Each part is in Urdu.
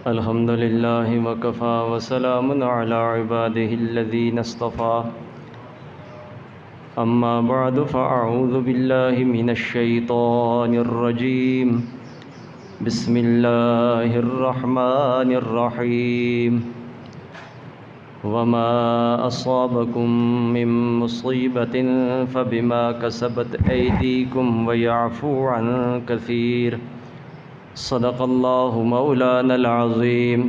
الحمد لله وكفى وسلام على عباده الذين اصطفى أما بعد فأعوذ بالله من الشيطان الرجيم بسم الله الرحمن الرحيم وما أصابكم من مصيبة فبما كسبت أيديكم ويعفو عن كثير صدق الله مولانا العظيم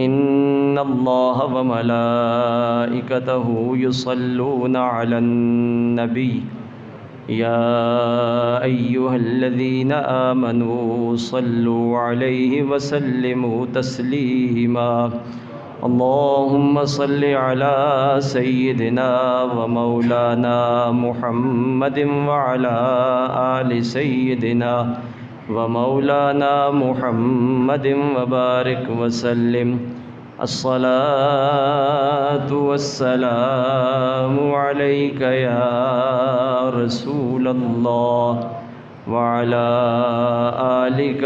إن الله وملائكته يصلون على النبي يا أيها الذين آمنوا صلوا عليه وسلموا تسليما اللهم صل على سيدنا ومولانا محمد وعلى آل سيدنا ومولانا محمد وبارك وسلم الصلاة والسلام عليك يا رسول الله وعلى آلك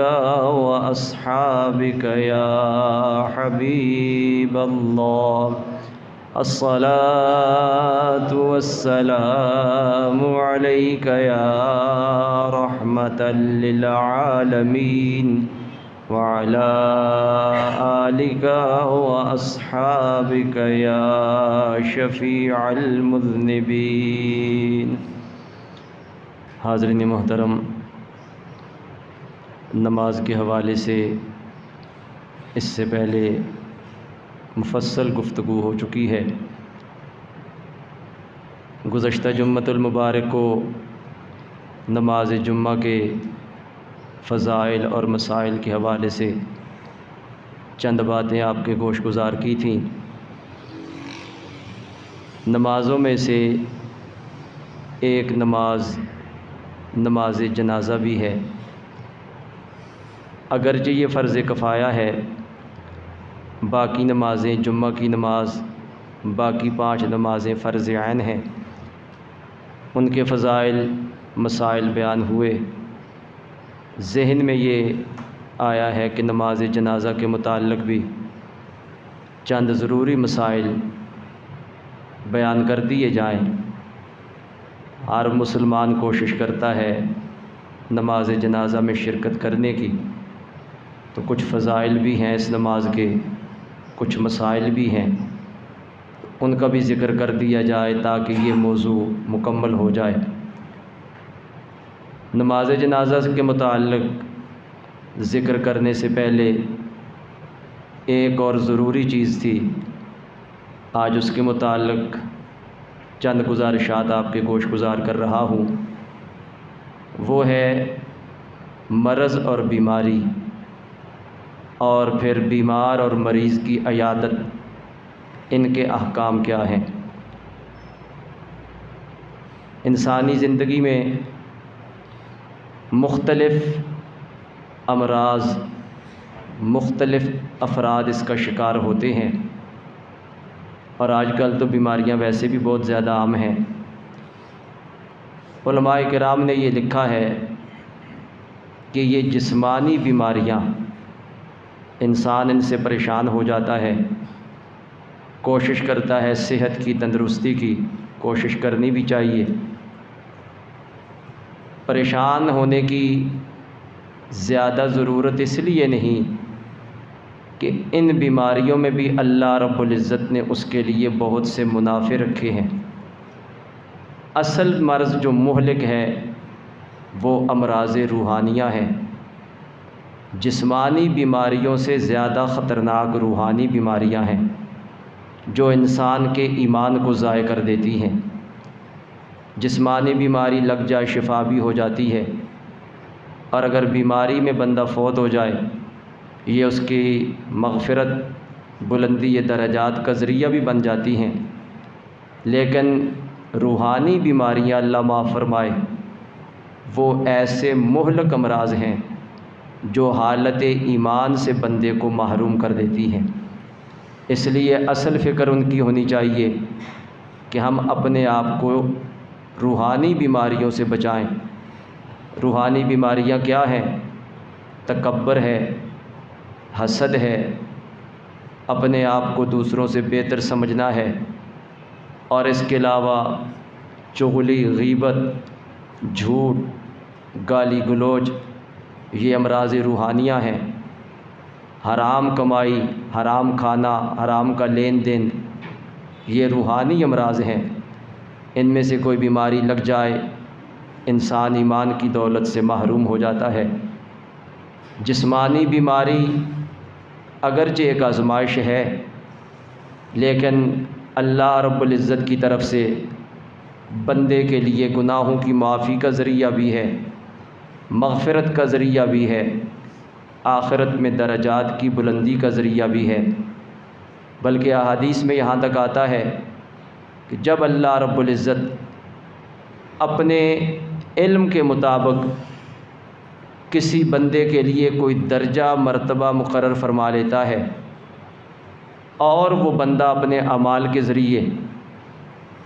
وأصحابك يا حبيب الله الصلاة والسلام عليك يا رحمة للعالمين وعلى آلك وأصحابك يا شفيع المذنبين۔ حاضرین محترم، نماز کے حوالے سے اس سے پہلے مفصل گفتگو ہو چکی ہے۔ گزشتہ جمعۃ المبارک کو نماز جمعہ کے فضائل اور مسائل کے حوالے سے چند باتیں آپ کے گوش گزار کی تھیں۔ نمازوں میں سے ایک نماز جنازہ بھی ہے۔ اگرچہ یہ فرض کفایہ ہے، باقی نمازیں، جمعہ کی نماز، باقی 5 نمازیں فرض عین ہیں۔ ان کے فضائل مسائل بیان ہوئے۔ ذہن میں یہ آیا ہے کہ نماز جنازہ کے متعلق بھی چند ضروری مسائل بیان کر دیے جائیں۔ ہر مسلمان کوشش کرتا ہے نماز جنازہ میں شرکت کرنے کی، تو کچھ فضائل بھی ہیں اس نماز کے، کچھ مسائل بھی ہیں، ان کا بھی ذکر کر دیا جائے تاکہ یہ موضوع مکمل ہو جائے۔ نماز جنازہ کے متعلق ذکر کرنے سے پہلے ایک اور ضروری چیز تھی، آج اس کے متعلق چند گزارشات آپ کے گوش گزار کر رہا ہوں۔ وہ ہے مرض اور بیماری، اور پھر بیمار اور مریض کی عیادت، ان کے احکام کیا ہیں۔ انسانی زندگی میں مختلف امراض، مختلف افراد اس کا شکار ہوتے ہیں، اور آج کل تو بیماریاں ویسے بھی بہت زیادہ عام ہیں۔ علماء کرام نے یہ لکھا ہے کہ یہ جسمانی بیماریاں، انسان ان سے پریشان ہو جاتا ہے، کوشش کرتا ہے صحت کی، تندرستی کی کوشش کرنی بھی چاہیے۔ پریشان ہونے کی زیادہ ضرورت اس لیے نہیں کہ ان بیماریوں میں بھی اللہ رب العزت نے اس کے لیے بہت سے منافع رکھے ہیں۔ اصل مرض جو مہلک ہے وہ امراض روحانیہ ہیں۔ جسمانی بیماریوں سے زیادہ خطرناک روحانی بیماریاں ہیں جو انسان کے ایمان کو ضائع کر دیتی ہیں۔ جسمانی بیماری لگ جائے شفا بھی ہو جاتی ہے، اور اگر بیماری میں بندہ فوت ہو جائے یہ اس کی مغفرت، بلندی درجات کا ذریعہ بھی بن جاتی ہیں۔ لیکن روحانی بیماریاں اللہ معاف فرمائے، وہ ایسے مہلک امراض ہیں جو حالت ایمان سے بندے کو محروم کر دیتی ہیں۔ اس لیے اصل فکر ان کی ہونی چاہیے کہ ہم اپنے آپ کو روحانی بیماریوں سے بچائیں۔ روحانی بیماریاں کیا ہیں؟ تکبر ہے، حسد ہے، اپنے آپ کو دوسروں سے بہتر سمجھنا ہے، اور اس کے علاوہ چغلی، غیبت، جھوٹ، گالی گلوچ، یہ امراض روحانیہ ہیں۔ حرام کمائی، حرام کھانا، حرام کا لین دین، یہ روحانی امراض ہیں۔ ان میں سے کوئی بیماری لگ جائے انسان ایمان کی دولت سے محروم ہو جاتا ہے۔ جسمانی بیماری اگرچہ ایک آزمائش ہے، لیکن اللہ رب العزت کی طرف سے بندے کے لیے گناہوں کی معافی کا ذریعہ بھی ہے، مغفرت کا ذریعہ بھی ہے، آخرت میں درجات کی بلندی کا ذریعہ بھی ہے۔ بلکہ احادیث میں یہاں تک آتا ہے کہ جب اللہ رب العزت اپنے علم کے مطابق کسی بندے کے لیے کوئی درجہ مرتبہ مقرر فرما لیتا ہے اور وہ بندہ اپنے اعمال کے ذریعے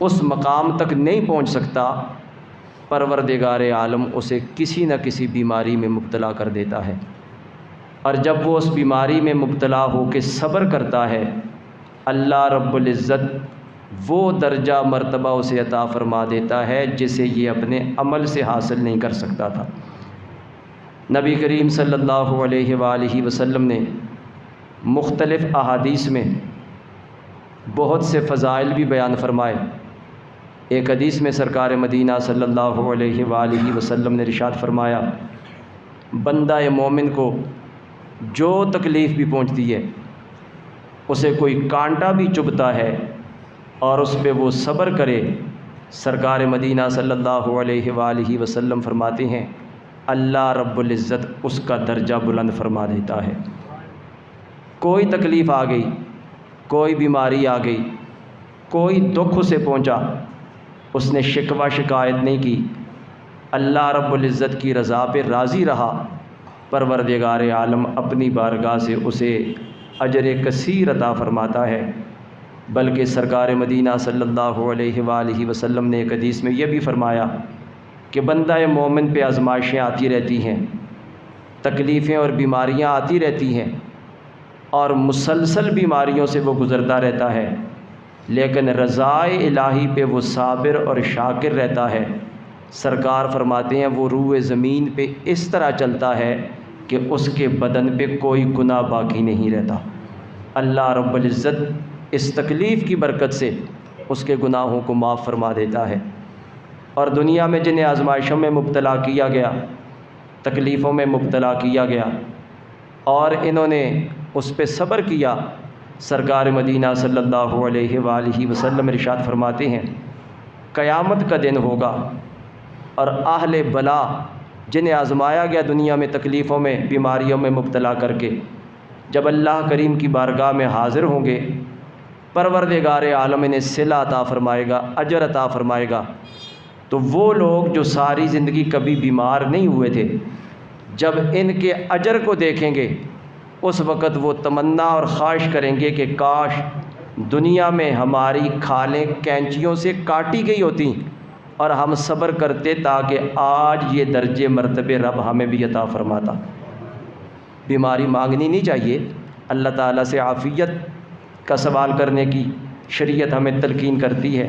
اس مقام تک نہیں پہنچ سکتا، پروردگار عالم اسے کسی نہ کسی بیماری میں مبتلا کر دیتا ہے، اور جب وہ اس بیماری میں مبتلا ہو کے صبر کرتا ہے، اللہ رب العزت وہ درجہ مرتبہ اسے عطا فرما دیتا ہے جسے یہ اپنے عمل سے حاصل نہیں کر سکتا تھا۔ نبی کریم صلی اللہ علیہ وآلہ وسلم نے مختلف احادیث میں بہت سے فضائل بھی بیان فرمائے۔ ایک حدیث میں سرکار مدینہ صلی اللہ علیہ وآلہ وسلم نے ارشاد فرمایا، بندہ مومن کو جو تکلیف بھی پہنچتی ہے، اسے کوئی کانٹا بھی چبھتا ہے اور اس پہ وہ صبر کرے، سرکار مدینہ صلی اللہ علیہ وآلہ وسلم فرماتے ہیں اللہ رب العزت اس کا درجہ بلند فرما دیتا ہے۔ کوئی تکلیف آ گئی، کوئی بیماری آ گئی، کوئی دکھ اسے پہنچا، اس نے شکوہ شکایت نہیں کی، اللہ رب العزت کی رضا پہ راضی رہا، پروردگار عالم اپنی بارگاہ سے اسے اجر کثیر عطا فرماتا ہے۔ بلکہ سرکار مدینہ صلی اللہ علیہ وآلہ وسلم نے ایک حدیث میں یہ بھی فرمایا کہ بندہ مومن پہ آزمائشیں آتی رہتی ہیں، تکلیفیں اور بیماریاں آتی رہتی ہیں، اور مسلسل بیماریوں سے وہ گزرتا رہتا ہے، لیکن رضائے الہی پہ وہ صابر اور شاکر رہتا ہے۔ سرکار فرماتے ہیں وہ روئے زمین پہ اس طرح چلتا ہے کہ اس کے بدن پہ کوئی گناہ باقی نہیں رہتا۔ اللہ رب العزت اس تکلیف کی برکت سے اس کے گناہوں کو معاف فرما دیتا ہے۔ اور دنیا میں جنہیں آزمائشوں میں مبتلا کیا گیا، تکلیفوں میں مبتلا کیا گیا، اور انہوں نے اس پہ صبر کیا، سرکار مدینہ صلی اللہ علیہ وآلہ وسلم ارشاد فرماتے ہیں قیامت کا دن ہوگا اور اہل بلا جنہیں آزمایا گیا دنیا میں تکلیفوں میں، بیماریوں میں مبتلا کر کے، جب اللہ کریم کی بارگاہ میں حاضر ہوں گے، پروردگار عالم انہیں صلہ عطا فرمائے گا، اجر عطا فرمائے گا، تو وہ لوگ جو ساری زندگی کبھی بیمار نہیں ہوئے تھے، جب ان کے اجر کو دیکھیں گے اس وقت وہ تمنا اور خواہش کریں گے کہ کاش دنیا میں ہماری کھالیں کینچیوں سے کاٹی گئی ہوتی اور ہم صبر کرتے تاکہ آج یہ درجے مرتبے رب ہمیں بھی عطا فرماتا۔ بیماری مانگنی نہیں چاہیے، اللہ تعالیٰ سے عافیت کا سوال کرنے کی شریعت ہمیں تلقین کرتی ہے۔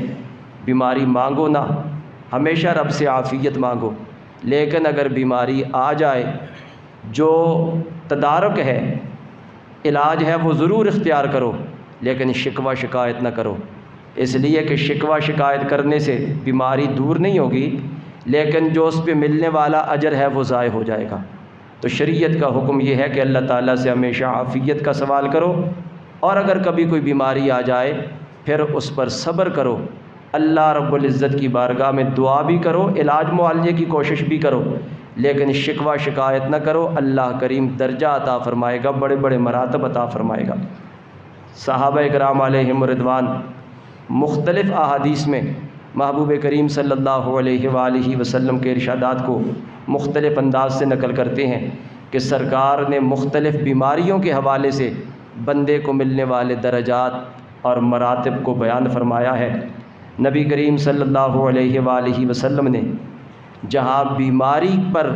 بیماری مانگو نہ، ہمیشہ رب سے عافیت مانگو، لیکن اگر بیماری آ جائے جو تدارک ہے، علاج ہے، وہ ضرور اختیار کرو، لیکن شکوہ شکایت نہ کرو، اس لیے کہ شکوہ شکایت کرنے سے بیماری دور نہیں ہوگی، لیکن جو اس پہ ملنے والا اجر ہے وہ ضائع ہو جائے گا۔ تو شریعت کا حکم یہ ہے کہ اللہ تعالیٰ سے ہمیشہ عافیت کا سوال کرو، اور اگر کبھی کوئی بیماری آ جائے پھر اس پر صبر کرو، اللہ رب العزت کی بارگاہ میں دعا بھی کرو، علاج معالجے کی کوشش بھی کرو، لیکن شکوہ شکایت نہ کرو، اللہ کریم درجہ عطا فرمائے گا، بڑے بڑے مراتب عطا فرمائے گا۔ صحابہ کرام علیہم رضوان مختلف احادیث میں محبوب کریم صلی اللہ علیہ وآلہ وسلم کے ارشادات کو مختلف انداز سے نقل کرتے ہیں کہ سرکار نے مختلف بیماریوں کے حوالے سے بندے کو ملنے والے درجات اور مراتب کو بیان فرمایا ہے۔ نبی کریم صلی اللہ علیہ وآلہ وسلم نے جہاں بیماری پر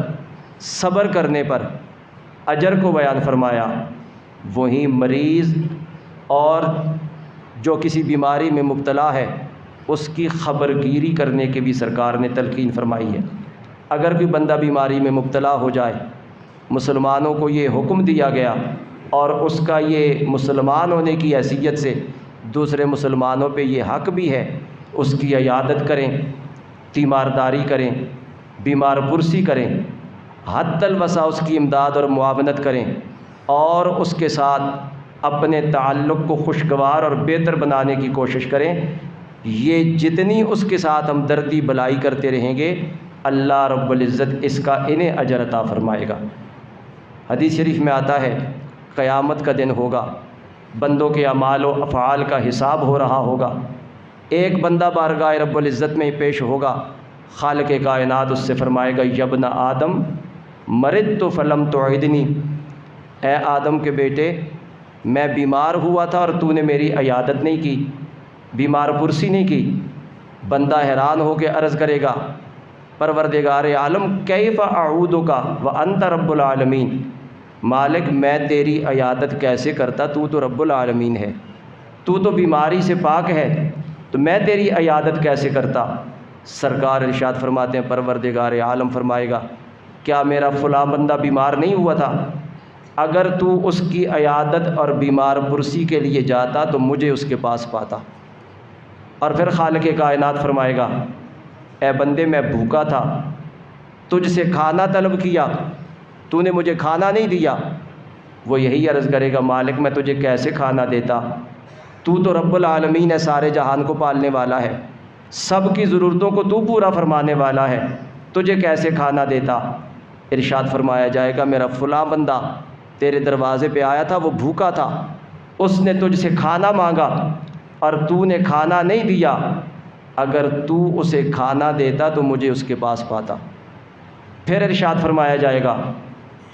صبر کرنے پر اجر کو بیان فرمایا، وہیں مریض اور جو کسی بیماری میں مبتلا ہے اس کی خبرگیری کرنے کی بھی سرکار نے تلقین فرمائی ہے۔ اگر کوئی بندہ بیماری میں مبتلا ہو جائے، مسلمانوں کو یہ حکم دیا گیا اور اس کا یہ مسلمان ہونے کی حیثیت سے دوسرے مسلمانوں پہ یہ حق بھی ہے، اس کی عیادت کریں، تیمارداری کریں، بیمار پرسی کریں، حد الوسع اس کی امداد اور معاونت کریں اور اس کے ساتھ اپنے تعلق کو خوشگوار اور بہتر بنانے کی کوشش کریں۔ یہ جتنی اس کے ساتھ ہمدردی بلائی کرتے رہیں گے، اللہ رب العزت اس کا انہیں اجر عطا فرمائے گا۔ حدیث شریف میں آتا ہے قیامت کا دن ہوگا، بندوں کے اعمال و افعال کا حساب ہو رہا ہوگا۔ ایک بندہ بارگاہ رب العزت میں پیش ہوگا، خالق کائنات اس سے فرمائے گا یا ابن آدم مرضت فلم تعدنی، اے آدم کے بیٹے میں بیمار ہوا تھا اور تو نے میری عیادت نہیں کی، بیمار پرسی نہیں کی۔ بندہ حیران ہو کے عرض کرے گا پروردگار عالم کیف اعودک وانت رب العالمین، مالک میں تیری عیادت کیسے کرتا، تو رب العالمین ہے، تو بیماری سے پاک ہے، تو میں تیری عیادت کیسے کرتا؟ سرکار ارشاد فرماتے ہیں پروردگار عالم فرمائے گا کیا میرا فلاں بندہ بیمار نہیں ہوا تھا؟ اگر تو اس کی عیادت اور بیمار پرسی کے لیے جاتا تو مجھے اس کے پاس پاتا۔ اور پھر خالق کائنات فرمائے گا اے بندے میں بھوکا تھا، تجھ سے کھانا طلب کیا، تو نے مجھے کھانا نہیں دیا۔ وہ یہی عرض کرے گا مالک میں تجھے کیسے کھانا دیتا، تو رب العالمین ہے، سارے جہان کو پالنے والا ہے، سب کی ضرورتوں کو تو پورا فرمانے والا ہے، تجھے کیسے کھانا دیتا؟ ارشاد فرمایا جائے گا میرا فلاں بندہ تیرے دروازے پہ آیا تھا، وہ بھوکا تھا، اس نے تجھ سے کھانا مانگا اور تو نے کھانا نہیں دیا، اگر تو اسے کھانا دیتا تو مجھے اس کے پاس پاتا۔ پھر ارشاد فرمایا جائے گا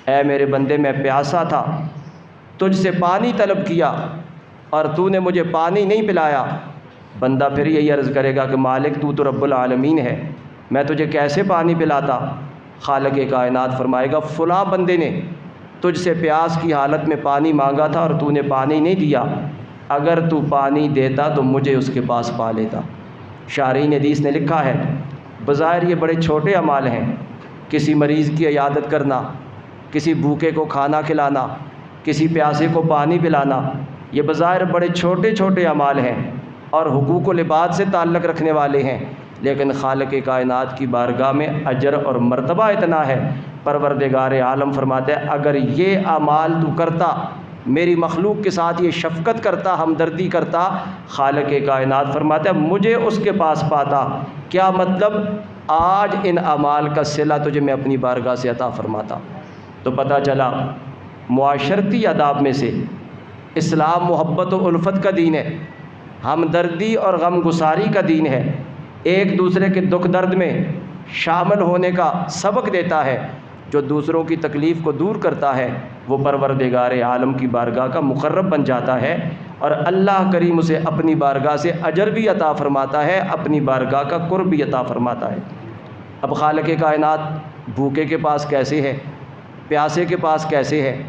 اے میرے بندے میں پیاسا تھا، تجھ سے پانی طلب کیا اور تو نے مجھے پانی نہیں پلایا۔ بندہ پھر یہی عرض کرے گا کہ مالک تو رب العالمین ہے، میں تجھے کیسے پانی پلاتا؟ خالق کائنات فرمائے گا فلاں بندے نے تجھ سے پیاس کی حالت میں پانی مانگا تھا اور تو نے پانی نہیں دیا، اگر تو پانی دیتا تو مجھے اس کے پاس پا لیتا۔ شارحین حدیث نے لکھا ہے بظاہر یہ بڑے چھوٹے اعمال ہیں، کسی مریض کی عیادت کرنا، کسی بھوکے کو کھانا کھلانا، کسی پیاسے کو پانی پلانا، یہ بظاہر بڑے چھوٹے چھوٹے اعمال ہیں اور حقوق العباد سے تعلق رکھنے والے ہیں، لیکن خالق کائنات کی بارگاہ میں اجر اور مرتبہ اتنا ہے۔ پروردگار عالم فرماتا ہے اگر یہ اعمال تو کرتا، میری مخلوق کے ساتھ یہ شفقت کرتا، ہمدردی کرتا، خالق کائنات فرماتا ہے مجھے اس کے پاس پاتا۔ کیا مطلب؟ آج ان اعمال کا صلہ تجھے میں اپنی بارگاہ سے عطا فرماتا۔ تو پتہ چلا معاشرتی آداب میں سے اسلام محبت و الفت کا دین ہے، ہمدردی اور غم گساری کا دین ہے، ایک دوسرے کے دکھ درد میں شامل ہونے کا سبق دیتا ہے۔ جو دوسروں کی تکلیف کو دور کرتا ہے وہ پروردگار عالم کی بارگاہ کا مقرب بن جاتا ہے اور اللہ کریم اسے اپنی بارگاہ سے اجر بھی عطا فرماتا ہے، اپنی بارگاہ کا قرب بھی عطا فرماتا ہے۔ اب خالق کائنات بھوکے کے پاس کیسے ہے، پیاسے کے پاس کیسے ہے،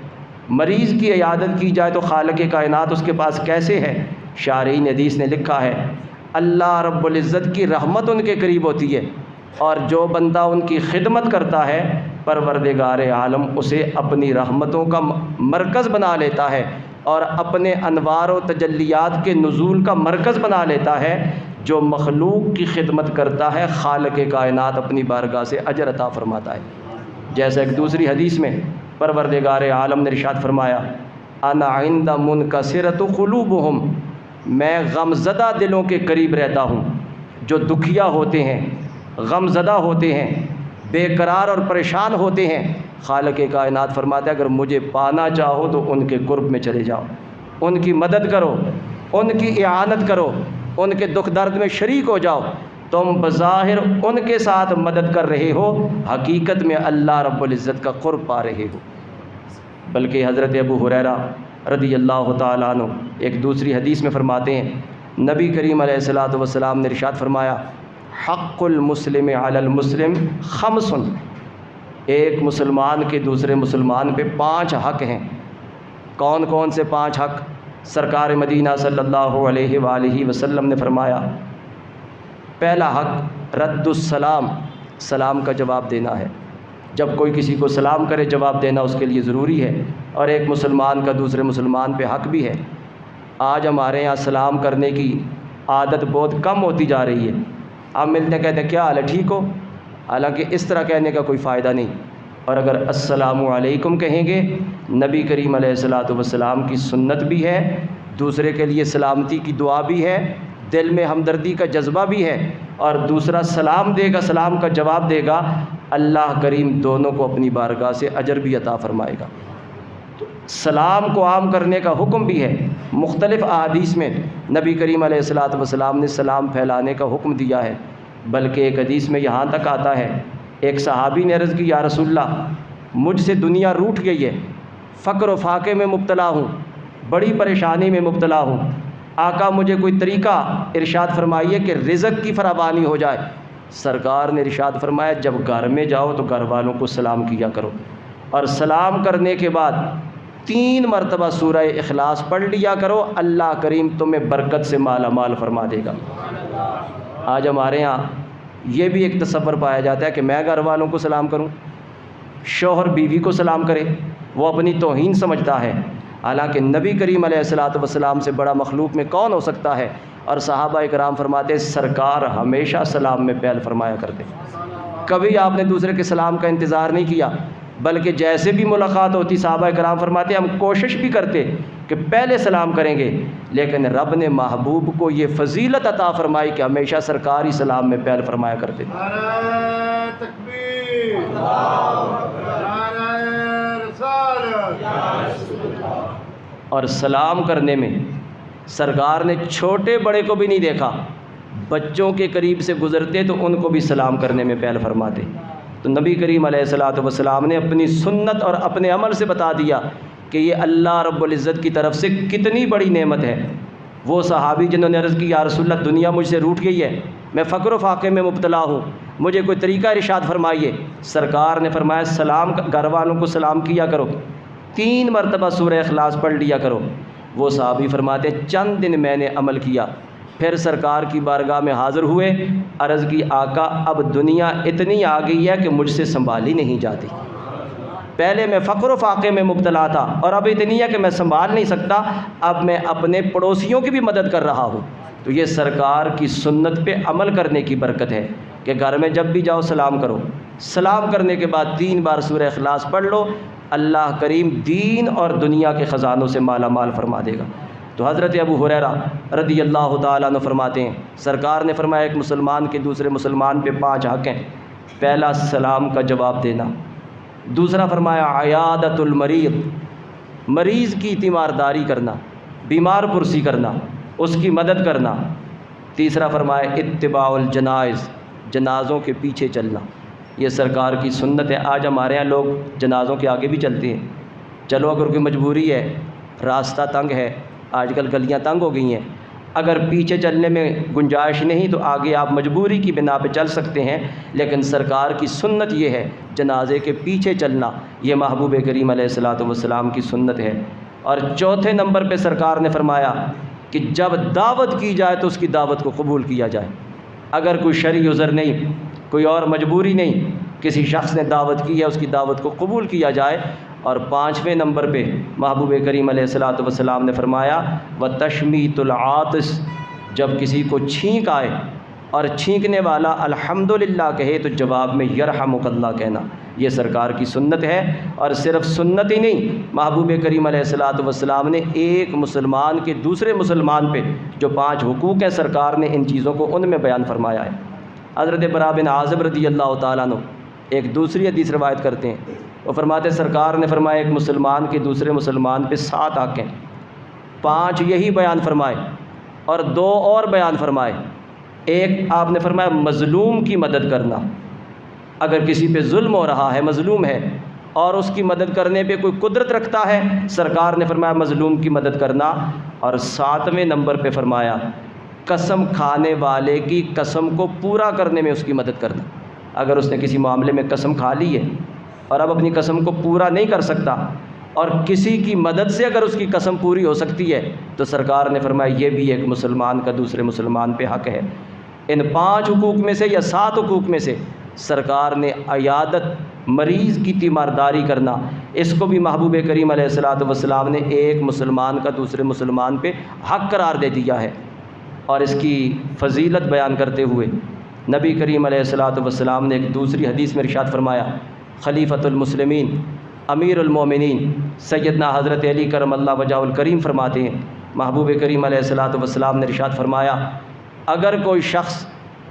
مریض کی عیادت کی جائے تو خالق کائنات اس کے پاس کیسے ہے؟ شارحین حدیث نے لکھا ہے اللہ رب العزت کی رحمت ان کے قریب ہوتی ہے اور جو بندہ ان کی خدمت کرتا ہے پروردگار عالم اسے اپنی رحمتوں کا مرکز بنا لیتا ہے اور اپنے انوار و تجلیات کے نزول کا مرکز بنا لیتا ہے۔ جو مخلوق کی خدمت کرتا ہے خالق کائنات اپنی بارگاہ سے اجر عطا فرماتا ہے۔ جیسا ایک دوسری حدیث میں پروردگار عالم نے ارشاد فرمایا انا عند منکسرۃ قلوبہم، میں غم زدہ دلوں کے قریب رہتا ہوں، جو دکھیا ہوتے ہیں، غم زدہ ہوتے ہیں، بے قرار اور پریشان ہوتے ہیں۔ خالق کائنات فرماتا ہے اگر مجھے پانا چاہو تو ان کے قرب میں چلے جاؤ، ان کی مدد کرو، ان کی اعانت کرو، ان کے دکھ درد میں شریک ہو جاؤ۔ تم بظاہر ان کے ساتھ مدد کر رہے ہو، حقیقت میں اللہ رب العزت کا قرب پا رہے ہو۔ بلکہ حضرت ابو ہریرہ رضی اللہ تعالیٰ عنہ ایک دوسری حدیث میں فرماتے ہیں نبی کریم علیہ الصلاۃ والسلام نے ارشاد فرمایا حق المسلم علی المسلم خمس، ایک مسلمان کے دوسرے مسلمان پہ 5 حق ہیں۔ کون کون سے 5 حق؟ سرکار مدینہ صلی اللہ علیہ وآلہ وسلم نے فرمایا، پہلا حق رد السلام، سلام کا جواب دینا ہے۔ جب کوئی کسی کو سلام کرے جواب دینا اس کے لیے ضروری ہے، اور ایک مسلمان کا دوسرے مسلمان پہ حق بھی ہے۔ آج ہمارے یہاں سلام کرنے کی عادت بہت کم ہوتی جا رہی ہے۔ آپ ملتے کہتے ہیں کیا حال ہے، ٹھیک ہو؟ حالانکہ اس طرح کہنے کا کوئی فائدہ نہیں۔ اور اگر السلام علیکم کہیں گے، نبی کریم علیہ الصلاۃ والسلام کی سنت بھی ہے، دوسرے کے لیے سلامتی کی دعا بھی ہے، دل میں ہمدردی کا جذبہ بھی ہے، اور دوسرا سلام دے گا، سلام کا جواب دے گا، اللہ کریم دونوں کو اپنی بارگاہ سے اجر بھی عطا فرمائے گا۔ تو سلام کو عام کرنے کا حکم بھی ہے۔ مختلف احادیث میں نبی کریم علیہ الصلاۃ والسلام نے سلام پھیلانے کا حکم دیا ہے، بلکہ ایک حدیث میں یہاں تک آتا ہے، ایک صحابی نے عرض کی، یا رسول اللہ، مجھ سے دنیا روٹھ گئی ہے، فقر و فاقے میں مبتلا ہوں، بڑی پریشانی میں مبتلا ہوں، آقا مجھے کوئی طریقہ ارشاد فرمائیے کہ رزق کی فراوانی ہو جائے۔ سرکار نے ارشاد فرمایا، جب گھر میں جاؤ تو گھر والوں کو سلام کیا کرو، اور سلام کرنے کے بعد 3 مرتبہ سورہ اخلاص پڑھ لیا کرو، اللہ کریم تمہیں برکت سے مالا مال فرما دے گا۔ آج ہمارے ہاں یہ بھی ایک تصور پایا جاتا ہے کہ میں گھر والوں کو سلام کروں، شوہر بیوی کو سلام کرے، وہ اپنی توہین سمجھتا ہے، حالانکہ نبی کریم علیہ الصلاۃ والسلام سے بڑا مخلوق میں کون ہو سکتا ہے؟ اور صحابہ اکرام فرماتے، سرکار ہمیشہ سلام میں پہل فرمایا کرتے، کبھی آپ نے دوسرے کے سلام کا انتظار نہیں کیا، بلکہ جیسے بھی ملاقات ہوتی صحابہ اکرام فرماتے ہم کوشش بھی کرتے کہ پہلے سلام کریں گے، لیکن رب نے محبوب کو یہ فضیلت عطا فرمائی کہ ہمیشہ سرکار ہی سلام میں پہل فرمایا کرتے۔ نعرہ تکبیر، نعرہ رسالت۔ اور سلام کرنے میں سرکار نے چھوٹے بڑے کو بھی نہیں دیکھا، بچوں کے قریب سے گزرتے تو ان کو بھی سلام کرنے میں پہل فرماتے۔ تو نبی کریم علیہ الصلاۃ والسلام نے اپنی سنت اور اپنے عمل سے بتا دیا کہ یہ اللہ رب العزت کی طرف سے کتنی بڑی نعمت ہے۔ وہ صحابی جنہوں نے عرض کی، یا رسول اللہ، دنیا مجھ سے روٹھ گئی ہے، میں فقر و فاقے میں مبتلا ہوں، مجھے کوئی طریقہ ارشاد فرمائیے۔ سرکار نے فرمایا، سلام گھر والوں کو سلام کیا کرو، 3 مرتبہ سورہ اخلاص پڑھ لیا کرو۔ وہ صحابی فرماتے، چند دن میں نے عمل کیا، پھر سرکار کی بارگاہ میں حاضر ہوئے، عرض کی، آقا اب دنیا اتنی آ گئی ہے کہ مجھ سے سنبھالی نہیں جاتی، پہلے میں فقر و فاقے میں مبتلا تھا اور اب اتنی ہے کہ میں سنبھال نہیں سکتا، اب میں اپنے پڑوسیوں کی بھی مدد کر رہا ہوں۔ تو یہ سرکار کی سنت پہ عمل کرنے کی برکت ہے کہ گھر میں جب بھی جاؤ سلام کرو، سلام کرنے کے بعد 3 بار سورہ اخلاص پڑھ لو، اللہ کریم دین اور دنیا کے خزانوں سے مالا مال فرما دے گا۔ تو حضرت ابو ہریرہ رضی اللہ تعالیٰ عنہ فرماتے ہیں، سرکار نے فرمایا، ایک مسلمان کے دوسرے مسلمان پہ 5 حق ہیں۔ پہلا سلام کا جواب دینا، دوسرا فرمایا عیادت المریض، مریض کی تیمارداری کرنا، بیمار پرسی کرنا، اس کی مدد کرنا، تیسرا فرمایا اتباع الجنائز، جنازوں کے پیچھے چلنا۔ یہ سرکار کی سنت ہے۔ آج ہمارے یہاں لوگ جنازوں کے آگے بھی چلتے ہیں، چلو اگر کوئی مجبوری ہے، راستہ تنگ ہے، آج کل گلیاں تنگ ہو گئی ہیں، اگر پیچھے چلنے میں گنجائش نہیں تو آگے آپ مجبوری کی بنا پہ چل سکتے ہیں، لیکن سرکار کی سنت یہ ہے جنازے کے پیچھے چلنا، یہ محبوب کریم علیہ الصلاۃ والسلام کی سنت ہے۔ اور چوتھے نمبر پہ سرکار نے فرمایا کہ جب دعوت کی جائے تو اس کی دعوت کو قبول کیا جائے، اگر کوئی شرعی عذر نہیں، کوئی اور مجبوری نہیں، کسی شخص نے دعوت کی ہے اس کی دعوت کو قبول کیا جائے۔ اور 5ویں نمبر پہ محبوب کریم علیہ الصلاۃ والسلام نے فرمایا وتشمیت العاطس، جب کسی کو چھینک آئے اور چھینکنے والا الحمدللہ کہے تو جواب میں یرحمک اللہ کہنا، یہ سرکار کی سنت ہے۔ اور صرف سنت ہی نہیں، محبوب کریم علیہ الصلاۃ والسلام نے ایک مسلمان کے دوسرے مسلمان پہ جو 5 حقوق ہیں سرکار نے ان چیزوں کو ان میں بیان فرمایا ہے۔ حضرت براء بن عازب رضی اللہ تعالیٰ عنہ ایک دوسری حدیث روایت کرتے ہیں، وہ فرماتے سرکار نے فرمایا ایک مسلمان کے دوسرے مسلمان پہ 7 حق ہیں، 5 یہی بیان فرمائے اور 2 اور بیان فرمائے۔ ایک آپ نے فرمایا مظلوم کی مدد کرنا، اگر کسی پہ ظلم ہو رہا ہے، مظلوم ہے اور اس کی مدد کرنے پہ کوئی قدرت رکھتا ہے، سرکار نے فرمایا مظلوم کی مدد کرنا۔ اور 7ویں نمبر پہ فرمایا قسم کھانے والے کی قسم کو پورا کرنے میں اس کی مدد کرنا، اگر اس نے کسی معاملے میں قسم کھا لی ہے اور اب اپنی قسم کو پورا نہیں کر سکتا اور کسی کی مدد سے اگر اس کی قسم پوری ہو سکتی ہے تو سرکار نے فرمایا یہ بھی ایک مسلمان کا دوسرے مسلمان پہ حق ہے۔ ان 5 حقوق میں سے یا 7 حقوق میں سے سرکار نے عیادت، مریض کی تیمارداری کرنا، اس کو بھی محبوب کریم علیہ الصلوۃ والسلام نے ایک مسلمان کا دوسرے مسلمان پہ حق قرار دے دیا ہے۔ اور اس کی فضیلت بیان کرتے ہوئے نبی کریم علیہ الصلوۃ والسلام نے ایک دوسری حدیث میں ارشاد فرمایا، خلیفۃ المسلمین امیر المومنین سیدنا حضرت علی کرم اللہ وجہہ الکریم فرماتے ہیں، محبوب کریم علیہ الصلوۃ والسلام نے ارشاد فرمایا، اگر کوئی شخص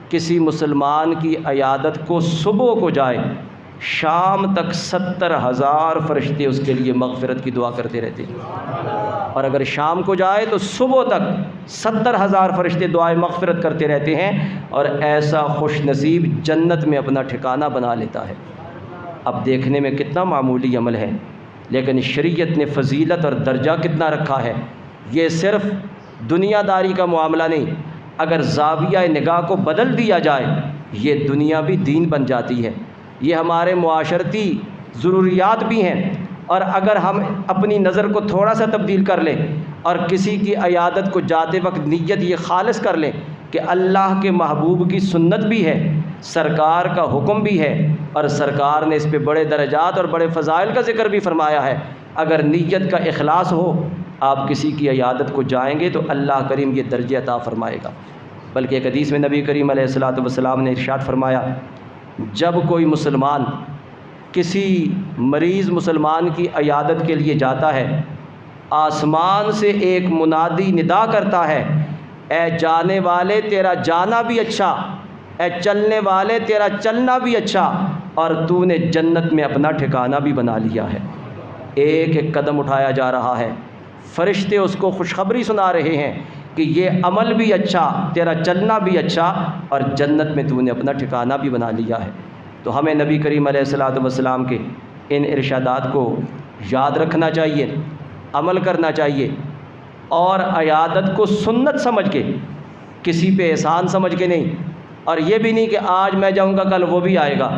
کسی مسلمان کی عیادت کو صبح کو جائے، شام تک 70,000 فرشتے اس کے لیے مغفرت کی دعا کرتے رہتے ہیں، اور اگر شام کو جائے تو صبح تک 70,000 فرشتے دعائے مغفرت کرتے رہتے ہیں، اور ایسا خوش نصیب جنت میں اپنا ٹھکانہ بنا لیتا ہے۔ اب دیکھنے میں کتنا معمولی عمل ہے، لیکن شریعت نے فضیلت اور درجہ کتنا رکھا ہے۔ یہ صرف دنیا داری کا معاملہ نہیں، اگر زاویہ نگاہ کو بدل دیا جائے یہ دنیا بھی دین بن جاتی ہے، یہ ہمارے معاشرتی ضروریات بھی ہیں۔ اور اگر ہم اپنی نظر کو تھوڑا سا تبدیل کر لیں اور کسی کی عیادت کو جاتے وقت نیت یہ خالص کر لیں کہ اللہ کے محبوب کی سنت بھی ہے، سرکار کا حکم بھی ہے، اور سرکار نے اس پہ بڑے درجات اور بڑے فضائل کا ذکر بھی فرمایا ہے، اگر نیت کا اخلاص ہو آپ کسی کی عیادت کو جائیں گے تو اللہ کریم یہ درجہ عطا فرمائے گا۔ بلکہ ایک حدیث میں نبی کریم علیہ الصلوۃ والسلام نے ارشاد فرمایا، جب کوئی مسلمان کسی مریض مسلمان کی عیادت کے لیے جاتا ہے، آسمان سے ایک منادی ندا کرتا ہے، اے جانے والے تیرا جانا بھی اچھا، اے چلنے والے تیرا چلنا بھی اچھا، اور تو نے جنت میں اپنا ٹھکانہ بھی بنا لیا ہے۔ ایک ایک قدم اٹھایا جا رہا ہے، فرشتے اس کو خوشخبری سنا رہے ہیں کہ یہ عمل بھی اچھا، تیرا چلنا بھی اچھا، اور جنت میں تو نے اپنا ٹھکانہ بھی بنا لیا ہے۔ تو ہمیں نبی کریم علیہ الصلوۃ والسلام کے ان ارشادات کو یاد رکھنا چاہیے، عمل کرنا چاہیے، اور عیادت کو سنت سمجھ کے، کسی پہ احسان سمجھ کے نہیں، اور یہ بھی نہیں کہ آج میں جاؤں گا کل وہ بھی آئے گا،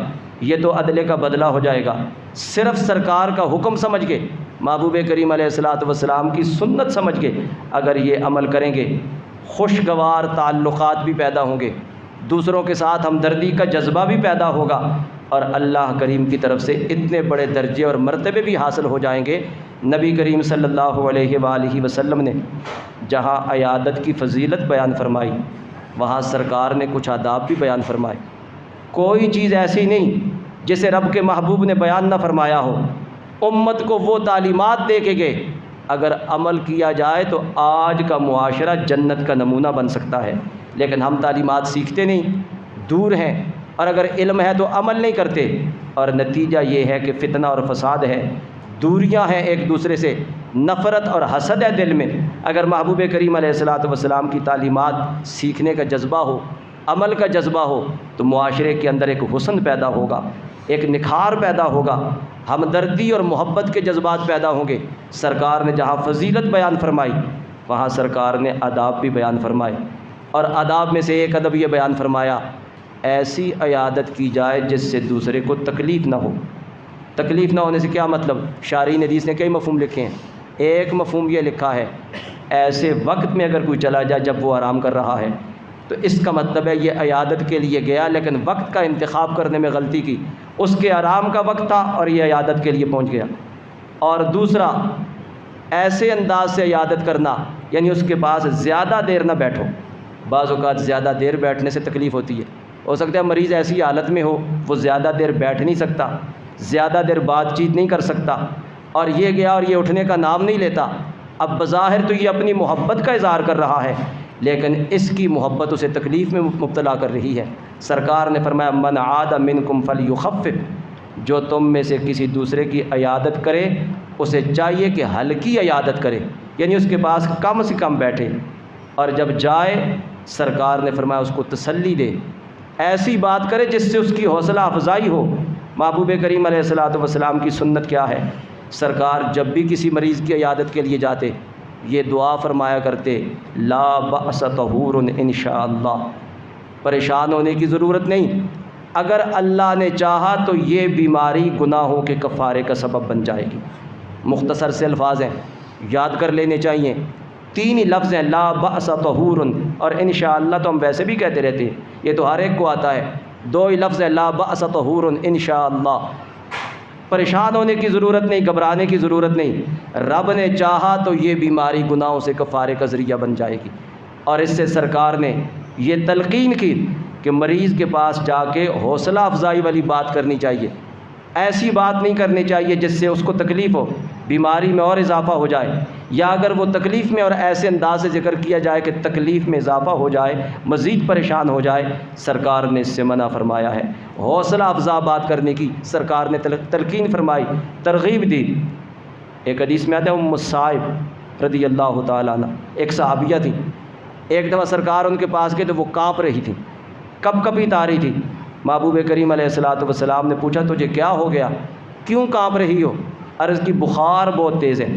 یہ تو عدلے کا بدلہ ہو جائے گا۔ صرف سرکار کا حکم سمجھ کے، محبوب کریم علیہ الصلوۃ والسلام کی سنت سمجھ کے اگر یہ عمل کریں گے، خوشگوار تعلقات بھی پیدا ہوں گے، دوسروں کے ساتھ ہمدردی کا جذبہ بھی پیدا ہوگا، اور اللہ کریم کی طرف سے اتنے بڑے درجے اور مرتبے بھی حاصل ہو جائیں گے۔ نبی کریم صلی اللہ علیہ وآلہ وسلم نے جہاں عیادت کی فضیلت بیان فرمائی، وہاں سرکار نے کچھ آداب بھی بیان فرمائے۔ کوئی چیز ایسی نہیں جسے رب کے محبوب نے بیان نہ فرمایا ہو۔ امت کو وہ تعلیمات دے کے گئے، اگر عمل کیا جائے تو آج کا معاشرہ جنت کا نمونہ بن سکتا ہے، لیکن ہم تعلیمات سیکھتے نہیں، دور ہیں، اور اگر علم ہے تو عمل نہیں کرتے، اور نتیجہ یہ ہے کہ فتنہ اور فساد ہے، دوریاں ہیں ایک دوسرے سے، نفرت اور حسد ہے دل میں۔ اگر محبوب کریم علیہ الصلوۃ والسلام کی تعلیمات سیکھنے کا جذبہ ہو، عمل کا جذبہ ہو، تو معاشرے کے اندر ایک حسن پیدا ہوگا، ایک نکھار پیدا ہوگا، ہمدردی اور محبت کے جذبات پیدا ہوں گے۔ سرکار نے جہاں فضیلت بیان فرمائی وہاں سرکار نے آداب بھی بیان فرمائے، اور آداب میں سے ایک ادب یہ بیان فرمایا، ایسی عیادت کی جائے جس سے دوسرے کو تکلیف نہ ہو۔ تکلیف نہ ہونے سے کیا مطلب؟ شارحین حدیث نے کئی مفہوم لکھے ہیں۔ ایک مفہوم یہ لکھا ہے، ایسے وقت میں اگر کوئی چلا جائے جب وہ آرام کر رہا ہے تو اس کا مطلب ہے یہ عیادت کے لیے گیا لیکن وقت کا انتخاب کرنے میں غلطی کی، اس کے آرام کا وقت تھا اور یہ عیادت کے لیے پہنچ گیا۔ اور دوسرا، ایسے انداز سے عیادت کرنا، یعنی اس کے پاس زیادہ دیر نہ بیٹھو۔ بعض اوقات زیادہ دیر بیٹھنے سے تکلیف ہوتی ہے، ہو سکتا ہے مریض ایسی حالت میں ہو وہ زیادہ دیر بیٹھ نہیں سکتا، زیادہ دیر بات چیت نہیں کر سکتا، اور یہ گیا اور یہ اٹھنے کا نام نہیں لیتا۔ اب بظاہر تو یہ اپنی محبت کا اظہار کر رہا ہے، لیکن اس کی محبت اسے تکلیف میں مبتلا کر رہی ہے۔ سرکار نے فرمایا، من عاد منکم فلیخفف، جو تم میں سے کسی دوسرے کی عیادت کرے اسے چاہیے کہ ہلکی عیادت کرے، یعنی اس کے پاس کم سے کم بیٹھے، اور جب جائے سرکار نے فرمایا اس کو تسلی دے، ایسی بات کرے جس سے اس کی حوصلہ افزائی ہو۔ محبوب کریم علیہ الصلوۃ والسلام کی سنت کیا ہے؟ سرکار جب بھی کسی مریض کی عیادت کے لیے جاتے یہ دعا فرمایا کرتے، لا بأس طہور انشاءاللہ، پریشان ہونے کی ضرورت نہیں، اگر اللہ نے چاہا تو یہ بیماری گناہوں کے کفارے کا سبب بن جائے گی۔ مختصر سے الفاظ ہیں، یاد کر لینے چاہیے۔ 3 ہی لفظ ہیں، لا بأس طہور، اور انشاءاللہ تو ہم ویسے بھی کہتے رہتے ہیں، یہ تو ہر ایک کو آتا ہے۔ 2 ہی لفظ ہیں، لا بأس طہور انشاءاللہ۔ پریشان ہونے کی ضرورت نہیں، گھبرانے کی ضرورت نہیں، رب نے چاہا تو یہ بیماری گناہوں سے کفارے کا ذریعہ بن جائے گی۔ اور اس سے سرکار نے یہ تلقین کی کہ مریض کے پاس جا کے حوصلہ افزائی والی بات کرنی چاہیے، ایسی بات نہیں کرنی چاہیے جس سے اس کو تکلیف ہو، بیماری میں اور اضافہ ہو جائے، یا اگر وہ تکلیف میں اور ایسے انداز سے ذکر کیا جائے کہ تکلیف میں اضافہ ہو جائے، مزید پریشان ہو جائے، سرکار نے اس سے منع فرمایا ہے۔ حوصلہ افزا بات کرنے کی سرکار نے تلقین فرمائی، ترغیب دی۔ ایک حدیث میں آتا ہے ام صائب رضی اللہ تعالیٰ عنہ، ایک صحابیہ تھی، ایک دفعہ سرکار ان کے پاس گئے تو وہ کانپ رہی تھی، کب کبھی تاری تھی۔ محبوب کریم علیہ الصلوۃ والسلام نے پوچھا تجھے کیا ہو گیا، کیوں کانپ رہی ہو؟ عرض کی بخار بہت تیز ہے،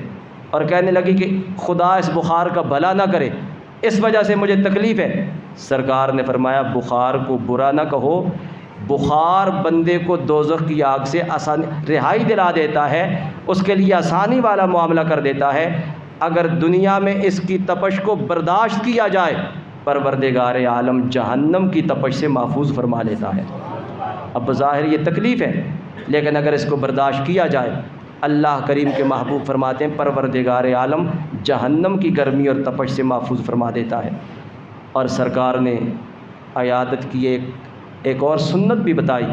اور کہنے لگی کہ خدا اس بخار کا بھلا نہ کرے، اس وجہ سے مجھے تکلیف ہے۔ سرکار نے فرمایا بخار کو برا نہ کہو، بخار بندے کو دوزخ کی آگ سے رہائی دلا دیتا ہے، اس کے لیے آسانی والا معاملہ کر دیتا ہے۔ اگر دنیا میں اس کی تپش کو برداشت کیا جائے، پروردگار عالم جہنم کی تپش سے محفوظ فرما لیتا ہے۔ اب بظاہر یہ تکلیف ہے، لیکن اگر اس کو برداشت کیا جائے، اللہ کریم کے محبوب فرماتے ہیں پروردگار عالم جہنم کی گرمی اور تپش سے محفوظ فرما دیتا ہے۔ اور سرکار نے عیادت کی ایک اور سنت بھی بتائی،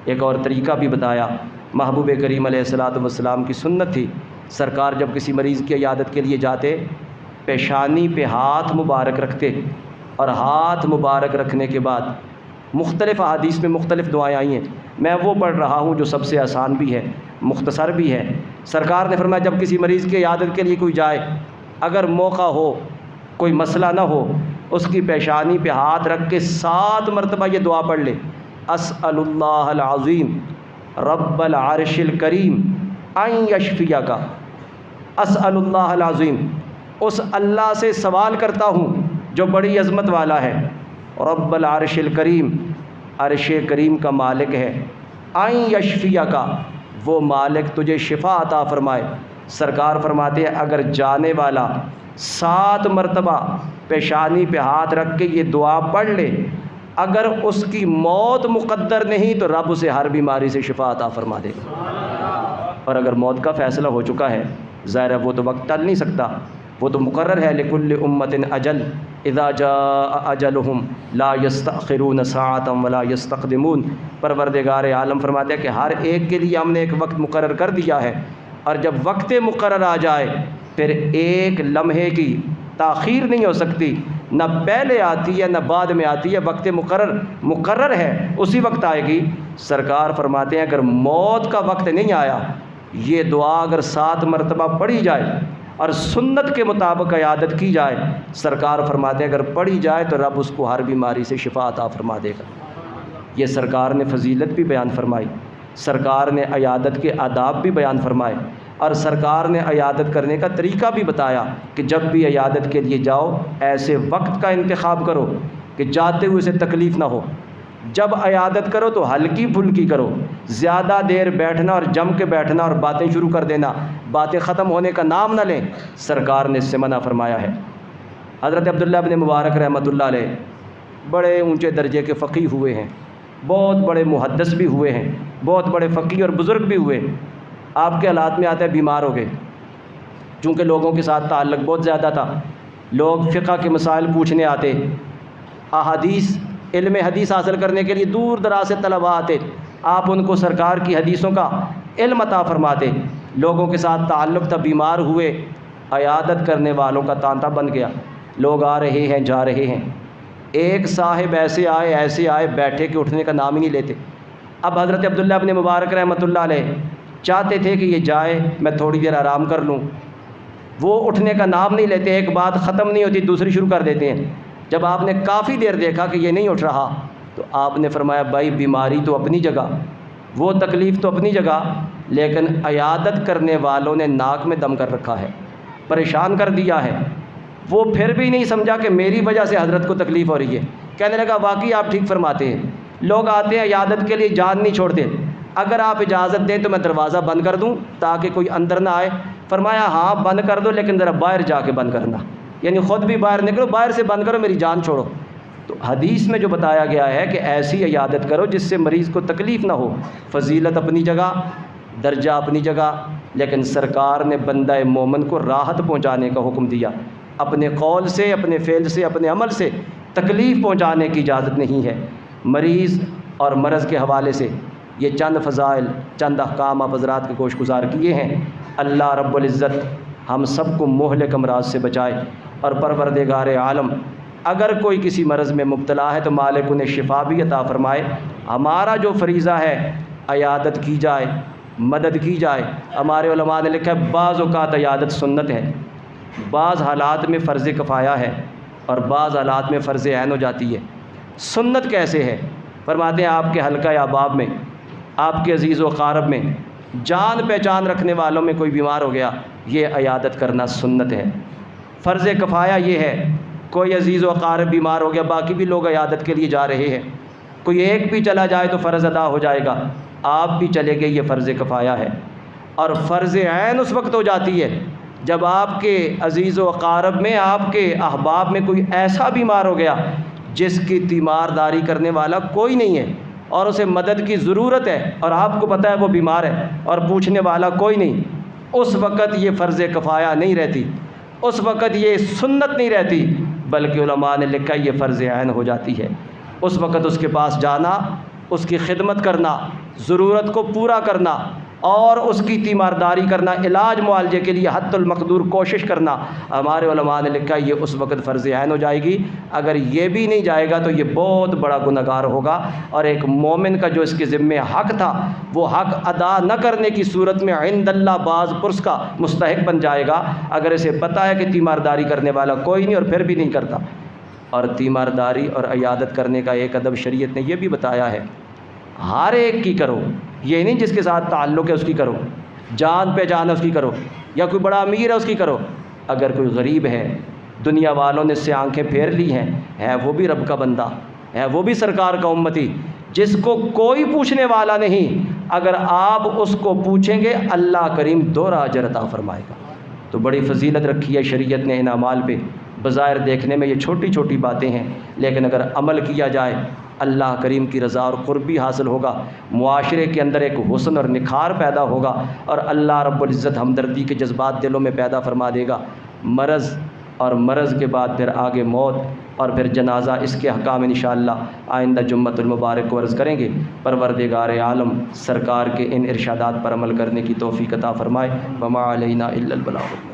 ایک اور طریقہ بھی بتایا۔ محبوب کریم علیہ الصلوۃ والسلام کی سنت تھی، سرکار جب کسی مریض کی عیادت کے لیے جاتے، پیشانی پہ ہاتھ مبارک رکھتے، اور ہاتھ مبارک رکھنے کے بعد مختلف احادیث میں مختلف دعائیں آئی ہیں، میں وہ پڑھ رہا ہوں جو سب سے آسان بھی ہے، مختصر بھی ہے۔ سرکار نے فرمایا جب کسی مریض کی عیادت کے لیے کوئی جائے، اگر موقع ہو، کوئی مسئلہ نہ ہو، اس کی پیشانی پہ ہاتھ رکھ کے 7 مرتبہ یہ دعا پڑھ لے، اسأل اللہ العظیم رب العرش الکریم ان یشفیک، اسأل اللہ العظیم، اس اللہ سے سوال کرتا ہوں جو بڑی عظمت والا ہے، رب العرش الکریم، عرش کریم کا مالک ہے، ان یشفیک، وہ مالک تجھے شفا عطا فرمائے۔ سرکار فرماتے ہیں اگر جانے والا 7 مرتبہ پیشانی پہ ہاتھ رکھ کے یہ دعا پڑھ لے، اگر اس کی موت مقدر نہیں تو رب اسے ہر بیماری سے شفا عطا فرما دے گا۔ اور اگر موت کا فیصلہ ہو چکا ہے، ظاہر ہے وہ تو وقت ٹل نہیں سکتا، وہ تو مقرر ہے، لکل امت اجل اذا جاء اجلہم لا یستأخرون ساعۃ ولا یستقدمون۔ پروردگار عالم فرماتے ہیں کہ ہر ایک کے لیے ہم نے ایک وقت مقرر کر دیا ہے، اور جب وقت مقرر آ جائے پھر ایک لمحے کی تاخیر نہیں ہو سکتی، نہ پہلے آتی ہے نہ بعد میں آتی ہے، وقت مقرر ہے، اسی وقت آئے گی۔ سرکار فرماتے ہیں اگر موت کا وقت نہیں آیا، یہ دعا اگر 7 مرتبہ پڑھی جائے اور سنت کے مطابق عیادت کی جائے، سرکار فرماتے ہیں اگر پڑھی جائے تو رب اس کو ہر بیماری سے شفا عطا فرما دے گا۔ یہ سرکار نے فضیلت بھی بیان فرمائی، سرکار نے عیادت کے آداب بھی بیان فرمائے، اور سرکار نے عیادت کرنے کا طریقہ بھی بتایا کہ جب بھی عیادت کے لیے جاؤ ایسے وقت کا انتخاب کرو کہ جاتے ہوئے سے تکلیف نہ ہو، جب عیادت کرو تو ہلکی پھلکی کرو، زیادہ دیر بیٹھنا اور جم کے بیٹھنا اور باتیں شروع کر دینا، باتیں ختم ہونے کا نام نہ لیں، سرکار نے اس سے منع فرمایا ہے۔ حضرت عبداللہ بن مبارک رحمۃ اللہ علیہ بڑے اونچے درجے کے فقیہ ہوئے ہیں، بہت بڑے محدث بھی ہوئے ہیں، بہت بڑے فقیہ اور بزرگ بھی ہوئے۔ آپ کے حالات میں آتا ہے بیمار ہو گئے، چونکہ لوگوں کے ساتھ تعلق بہت زیادہ تھا، لوگ فقہ کے مسائل پوچھنے آتے، احادیث علم حدیث حاصل کرنے کے لیے دور دراز سے طلباء آتے، آپ ان کو سرکار کی حدیثوں کا علم عطا فرماتے، لوگوں کے ساتھ تعلق تھا، بیمار ہوئے، عیادت کرنے والوں کا تانتا بن گیا، لوگ آ رہے ہیں جا رہے ہیں، ایک صاحب ایسے آئے بیٹھے کہ اٹھنے کا نام ہی نہیں لیتے۔ اب حضرت عبداللہ بن مبارک رحمۃ اللہ علیہ چاہتے تھے کہ یہ جائے میں تھوڑی دیر آرام کر لوں، وہ اٹھنے کا نام نہیں لیتے، ایک بات ختم نہیں ہوتی دوسری شروع کر دیتے ہیں۔ جب آپ نے کافی دیر دیکھا کہ یہ نہیں اٹھ رہا تو آپ نے فرمایا بھائی بیماری تو اپنی جگہ، وہ تکلیف تو اپنی جگہ، لیکن عیادت کرنے والوں نے ناک میں دم کر رکھا ہے، پریشان کر دیا ہے۔ وہ پھر بھی نہیں سمجھا کہ میری وجہ سے حضرت کو تکلیف ہو رہی ہے، کہنے لگا واقعی آپ ٹھیک فرماتے ہیں، لوگ آتے ہیں عیادت کے لیے جان نہیں چھوڑتے، اگر آپ اجازت دیں تو میں دروازہ بند کر دوں تاکہ کوئی اندر نہ آئے۔ فرمایا ہاں بند کر دو لیکن ذرا باہر جا کے بند کرنا، یعنی خود بھی باہر نکلو، باہر سے بند کرو، میری جان چھوڑو۔ تو حدیث میں جو بتایا گیا ہے کہ ایسی عیادت کرو جس سے مریض کو تکلیف نہ ہو، فضیلت اپنی جگہ، درجہ اپنی جگہ، لیکن سرکار نے بندہ مومن کو راحت پہنچانے کا حکم دیا، اپنے قول سے، اپنے فعل سے، اپنے عمل سے تکلیف پہنچانے کی اجازت نہیں ہے۔ مریض اور مرض کے حوالے سے یہ چند فضائل، چند احکام آپ حضرات کے گوش گزار کیے ہیں۔ اللہ رب العزت ہم سب کو مہلک امراض سے بچائے، اور پروردگار عالم اگر کوئی کسی مرض میں مبتلا ہے تو مالک انہیں شفا بھی عطا فرمائے۔ ہمارا جو فریضہ ہے عیادت کی جائے، مدد کی جائے۔ ہمارے علماء نے لکھا ہے بعض اوقات عیادت سنت ہے، بعض حالات میں فرض کفایہ ہے، اور بعض حالات میں فرض عین ہو جاتی ہے۔ سنت کیسے ہے؟ فرماتے ہیں آپ کے حلقہ احباب میں، آپ کے عزیز و اقارب میں، جان پہچان رکھنے والوں میں کوئی بیمار ہو گیا، یہ عیادت کرنا سنت ہے۔ فرض کفایہ یہ ہے کوئی عزیز و اقارب بیمار ہو گیا، باقی بھی لوگ عیادت کے لیے جا رہے ہیں، کوئی ایک بھی چلا جائے تو فرض ادا ہو جائے گا، آپ بھی چلے گئے، یہ فرض کفایہ ہے۔ اور فرض عین اس وقت ہو جاتی ہے جب آپ کے عزیز و اقارب میں، آپ کے احباب میں کوئی ایسا بیمار ہو گیا جس کی تیمارداری کرنے والا کوئی نہیں ہے اور اسے مدد کی ضرورت ہے، اور آپ کو پتہ ہے وہ بیمار ہے اور پوچھنے والا کوئی نہیں، اس وقت یہ فرض کفایہ نہیں رہتی، اس وقت یہ سنت نہیں رہتی، بلکہ علماء نے لکھا یہ فرض عین ہو جاتی ہے۔ اس وقت اس کے پاس جانا، اس کی خدمت کرنا، ضرورت کو پورا کرنا اور اس کی تیمارداری کرنا، علاج معالجے کے لیے حد المقدور کوشش کرنا، ہمارے علماء نے لکھا یہ اس وقت فرض عین ہو جائے گی۔ اگر یہ بھی نہیں جائے گا تو یہ بہت بڑا گنہگار ہوگا، اور ایک مومن کا جو اس کے ذمے حق تھا وہ حق ادا نہ کرنے کی صورت میں عند اللہ باز پرس کا مستحق بن جائے گا، اگر اسے پتہ ہے کہ تیمارداری کرنے والا کوئی نہیں اور پھر بھی نہیں کرتا۔ اور تیمارداری اور عیادت کرنے کا ایک ادب شریعت نے یہ بھی بتایا ہے، ہر ایک کی کرو، یہ نہیں جس کے ساتھ تعلق ہے اس کی کرو، جان پہچان ہے اس کی کرو، یا کوئی بڑا امیر ہے اس کی کرو۔ اگر کوئی غریب ہے، دنیا والوں نے اس سے آنکھیں پھیر لی ہیں، ہے وہ بھی رب کا بندہ، ہے وہ بھی سرکار کا امتی، جس کو کوئی پوچھنے والا نہیں، اگر آپ اس کو پوچھیں گے اللہ کریم دوہرا اجر عطا فرمائے گا۔ تو بڑی فضیلت رکھی ہے شریعت نے ان اعمال پہ۔ بظاہر دیکھنے میں یہ چھوٹی چھوٹی باتیں ہیں، لیکن اگر عمل کیا جائے اللہ کریم کی رضا اور قرب بھی حاصل ہوگا، معاشرے کے اندر ایک حسن اور نکھار پیدا ہوگا، اور اللہ رب العزت ہمدردی کے جذبات دلوں میں پیدا فرما دے گا۔ مرض اور مرض کے بعد پھر آگے موت اور پھر جنازہ، اس کے احکام انشاءاللہ آئندہ جمعۃ المبارک کو عرض کریں گے۔ پروردگار عالم سرکار کے ان ارشادات پر عمل کرنے کی توفیق عطا فرمائے۔ وما علینا الا البلاغ۔